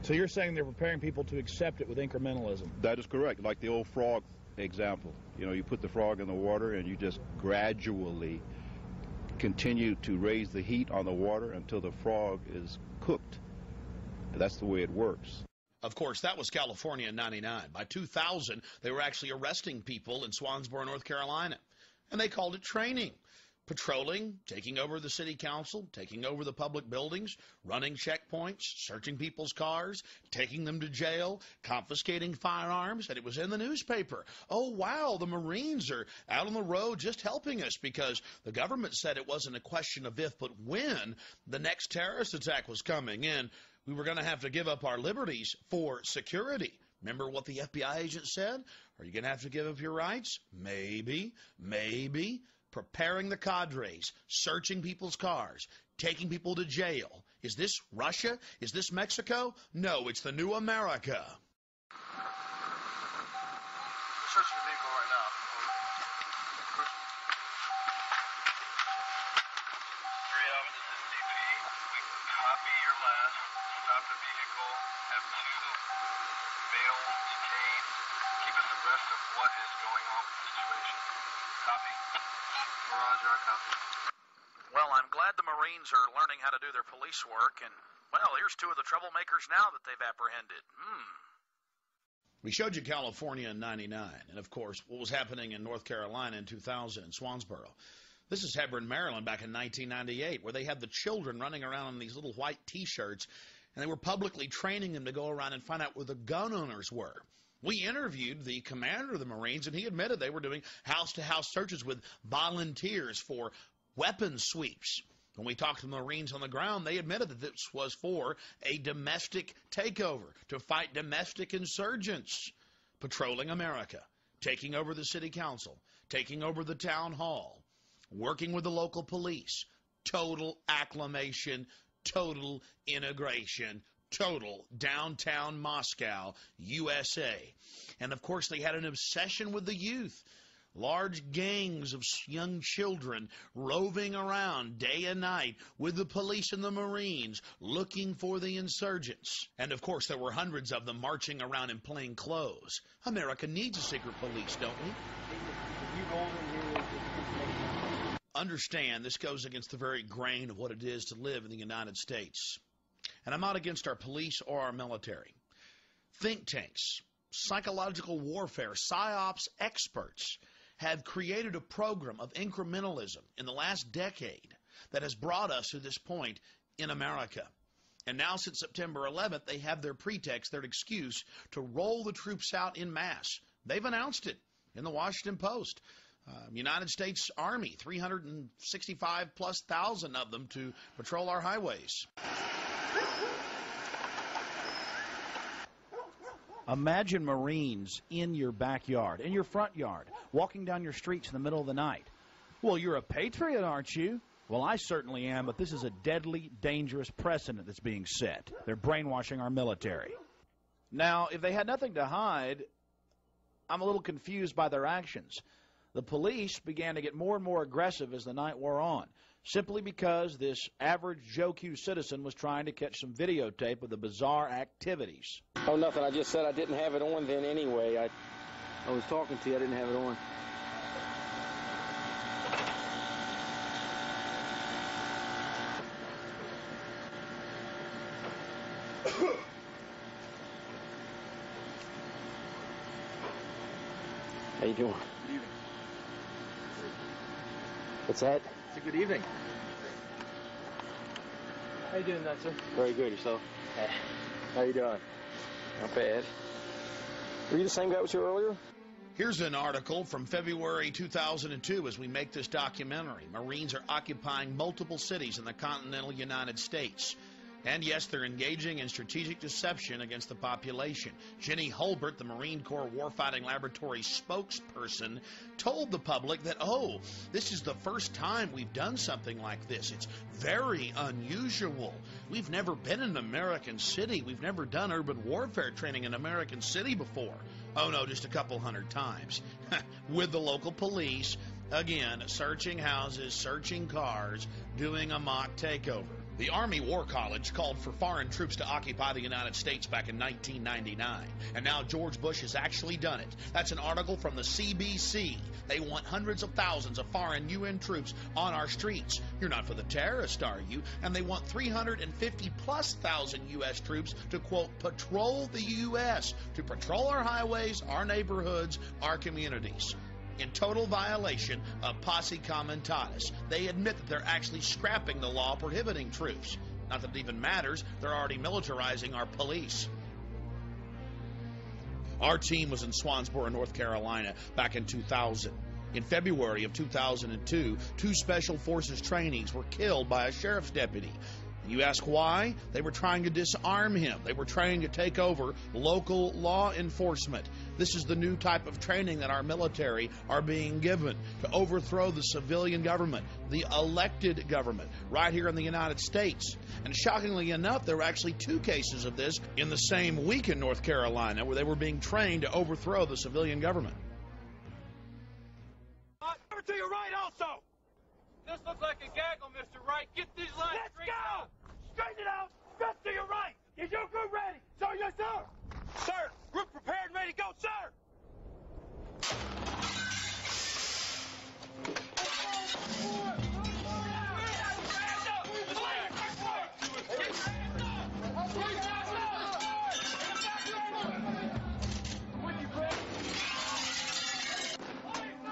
So you're saying they're preparing people to accept it with incrementalism? That is correct, like the old frog example. You know, you put the frog in the water and you just gradually continue to raise the heat on the water until the frog is cooked. That's the way it works. Of course, that was California in '99. By 2000, they were actually arresting people in Swansboro, North Carolina, and they called it training. Patrolling, taking over the city council, taking over the public buildings, running checkpoints, searching people's cars, taking them to jail, confiscating firearms, and it was in the newspaper. Oh, wow, the Marines are out on the road just helping us, because the government said it wasn't a question of if but when the next terrorist attack was coming, and we were going to have to give up our liberties for security. Remember what the FBI agent said? Are you going to have to give up your rights? Maybe, maybe. Preparing the cadres, searching people's cars, taking people to jail. Is this Russia? Is this Mexico? No, it's the new America. Searching the vehicle right now. This is DPD. We copy your last. Stop the vehicle. Have two male detained. Keep us abreast of what is going on with the situation. Copy. Roger, I copy. Well, I'm glad the Marines are learning how to do their police work, and, well, here's two of the troublemakers now that they've apprehended. We showed you California in '99, and, of course, what was happening in North Carolina in 2000 in Swansboro. This is Hebron, Maryland, back in 1998, where they had the children running around in these little white T-shirts, and they were publicly training them to go around and find out where the gun owners were. We interviewed the commander of the Marines, and he admitted they were doing house-to-house searches with volunteers for weapons sweeps. When we talked to the Marines on the ground, they admitted that this was for a domestic takeover, to fight domestic insurgents, patrolling America, taking over the city council, taking over the town hall, working with the local police, total acclimation, total integration, total downtown Moscow, USA. And, of course, they had an obsession with the youth. Large gangs of young children roving around day and night with the police and the Marines looking for the insurgents. And, of course, there were hundreds of them marching around in plain clothes. America needs a secret police, don't we? Understand, this goes against the very grain of what it is to live in the United States. And I'm not against our police or our military. Think tanks, psychological warfare, psyops experts have created a program of incrementalism in the last decade that has brought us to this point in America. And now since September 11th, they have their pretext, their excuse to roll the troops out en masse. They've announced it in the Washington Post. United States Army, 365+ thousand of them to patrol our highways. Imagine Marines in your backyard, in your front yard, walking down your streets in the middle of the night. Well, you're a patriot, aren't you? Well, I certainly am, but this is a deadly, dangerous precedent that's being set. They're brainwashing our military. Now, if they had nothing to hide, I'm a little confused by their actions. The police began to get more and more aggressive as the night wore on, simply because this average Joe Q citizen was trying to catch some videotape of the bizarre activities. Oh, nothing. I just said I didn't have it on then anyway. I was talking to you. I didn't have it on. How you doing? Good evening. What's that? It's a good evening. How you doing, that, sir? Very good. Yourself? How you doing? Not bad. Were you the same guy that was here earlier? Here's an article from February 2002 as we make this documentary. Marines are occupying multiple cities in the continental United States. And yes, they're engaging in strategic deception against the population. Jenny Hulbert, the Marine Corps Warfighting Laboratory spokesperson, told the public that, oh, this is the first time we've done something like this. It's very unusual. We've never been in an American city. We've never done urban warfare training in an American city before. Oh, no, just a couple hundred times. With the local police, again, searching houses, searching cars, doing a mock takeover. The Army War College called for foreign troops to occupy the United States back in 1999, and now George Bush has actually done it. That's an article from the CBC. They want hundreds of thousands of foreign UN troops on our streets. You're not for the terrorists, are you? And they want 350+ thousand U.S. troops to, quote, patrol the U.S., to patrol our highways, our neighborhoods, our communities. In total violation of posse comitatus. They admit that they're actually scrapping the law prohibiting troops. Not that it even matters, they're already militarizing our police. Our team was in Swansboro, North Carolina back in 2000. In February of 2002, 2 Special Forces trainees were killed by a sheriff's deputy. You ask why? They were trying to disarm him. They were trying to take over local law enforcement. This is the new type of training that our military are being given to overthrow the civilian government, the elected government, right here in the United States. And shockingly enough, there were actually 2 cases of this in the same week in North Carolina where they were being trained to overthrow the civilian government. Over to your right also! This looks like a gaggle, Mr. Wright. Get these lines straight out! Straighten it out! Just to your right! Is your group ready? Sir, yes, sir! Sir, group prepared and ready to go, sir!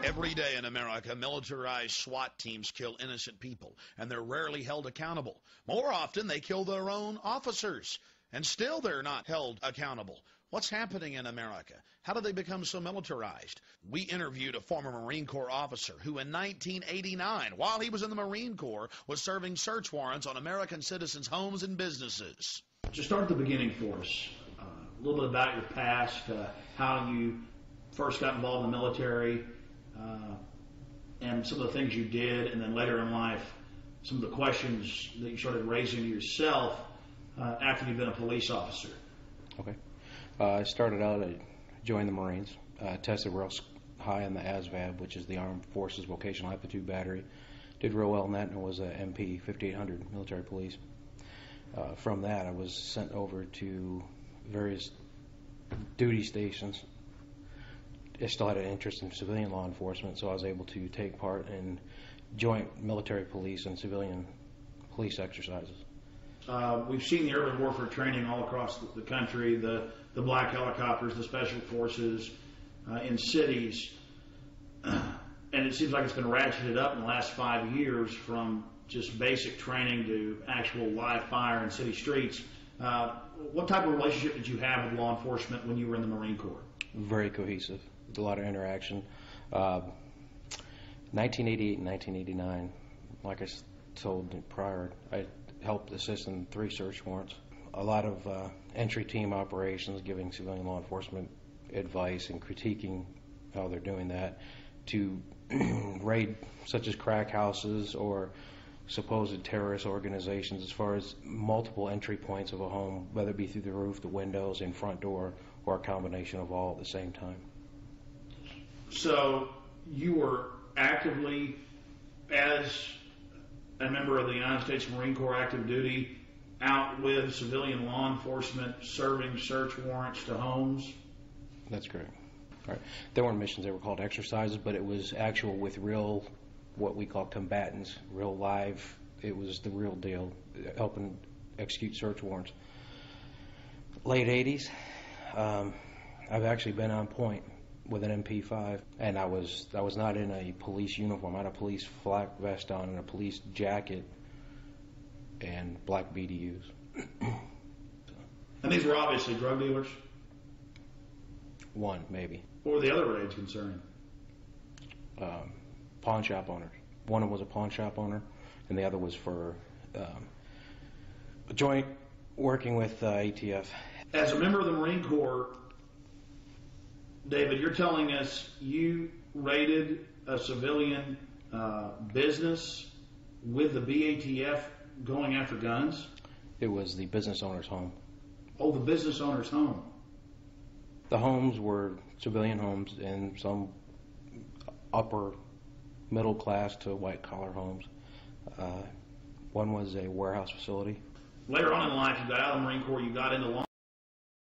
Every day in America, militarized SWAT teams kill innocent people, and they're rarely held accountable. More often, they kill their own officers, and still they're not held accountable. What's happening in America? How did they become so militarized? We interviewed a former Marine Corps officer who in 1989, while he was in the Marine Corps, was serving search warrants on American citizens' homes and businesses. To start at the beginning for us, a little bit about your past, how you first got involved in the military, and some of the things you did, and then later in life, some of the questions that you started raising to yourself after you've been a police officer. Okay. I started out, I joined the Marines, tested real high on the ASVAB, which is the Armed Forces Vocational Aptitude Battery. Did real well in that, and was a MP 5800 military police. From that, I was sent over to various duty stations. I still had an interest in civilian law enforcement, so I was able to take part in joint military police and civilian police exercises. We've seen the urban warfare training all across the country, the black helicopters, the special forces in cities, and it seems like it's been ratcheted up in the last 5 years from just basic training to actual live fire in city streets. What type of relationship did you have with law enforcement when you were in the Marine Corps? Very cohesive. A lot of interaction. 1988 and 1989, like I told prior, I helped assist in 3 search warrants. A lot of entry team operations, giving civilian law enforcement advice and critiquing how they're doing that, to raid such as crack houses or supposed terrorist organizations as far as multiple entry points of a home, whether it be through the roof, the windows, and front door, or a combination of all at the same time. So you were actively, as a member of the United States Marine Corps active duty, out with civilian law enforcement serving search warrants to homes? That's correct. All right. There weren't missions, they were called exercises, but it was actual with real, what we call combatants, real live. It was the real deal, helping execute search warrants. Late 80s, I've actually been on point with an MP5, and I was not in a police uniform. I had a police flak vest on and a police jacket and black BDUs. And these were obviously drug dealers? One, maybe. What were the other raids concerning? Pawn shop owners. One was a pawn shop owner, and the other was for joint working with ATF. As a member of the Marine Corps, David, you're telling us you raided a civilian business with the BATF going after guns? It was the business owner's home. Oh, the business owner's home. The homes were civilian homes and some upper middle class to white collar homes. One was a warehouse facility. Later on in life, you got out of the Marine Corps, you got into law